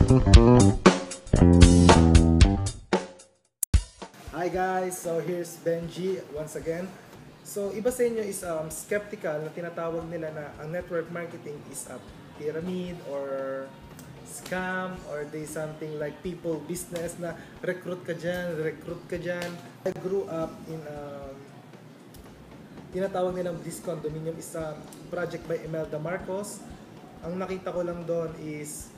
Hi guys, so here's Benji once again. So iba sa inyo is skeptical na tinatawag nila na ang network marketing is a pyramid or scam or they something like people business na recruit ka dyan. I grew up in tinatawag nilang Bliss Condominium is a project by Imelda Marcos. Ang nakita ko lang doon is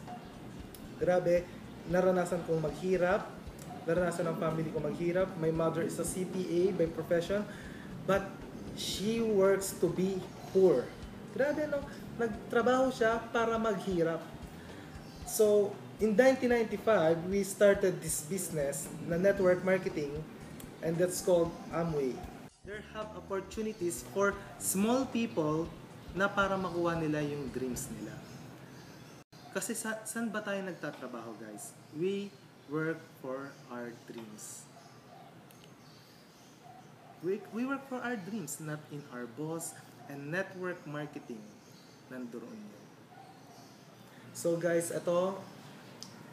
grabe, naranasan kong maghirap, naranasan ng family ko maghirap. My mother is a CPA by profession, but she works to be poor. Grabe no, nagtrabaho siya para maghirap. So, in 1995, we started this business na network marketing and that's called Amway. There have opportunities for small people na para makuha nila yung dreams nila. Kasi saan ba tayo nagtatrabaho guys? We work for our dreams. We work for our dreams, not in our boss, and network marketing nandoon yun. So guys,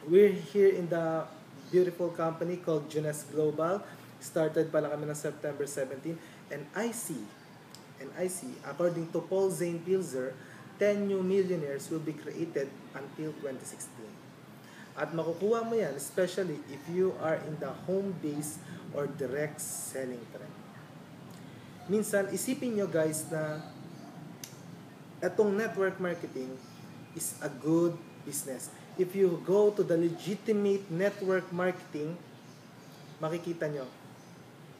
we're here in the beautiful company called Junes Global. Started pa lang kami ng September 17, and I see, according to Paul Zane Pilzer, 10 new millionaires will be created until 2016. At makukuha mo yan, especially if you are in the home-based or direct selling trend. Minsan, isipin nyo guys na itong network marketing is a good business. If you go to the legitimate network marketing, makikita nyo,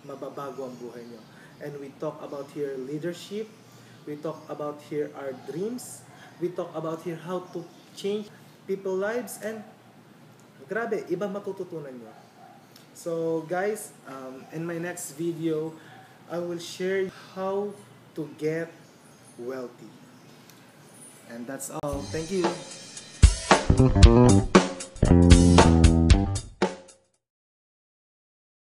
mababago ang buhay nyo. And we talk about here leadership, we talk about here our dreams, we talk about here how to change people's lives, and grabe, iba matututunan nyo. So guys, in my next video, I will share how to get wealthy. And that's all. Thank you.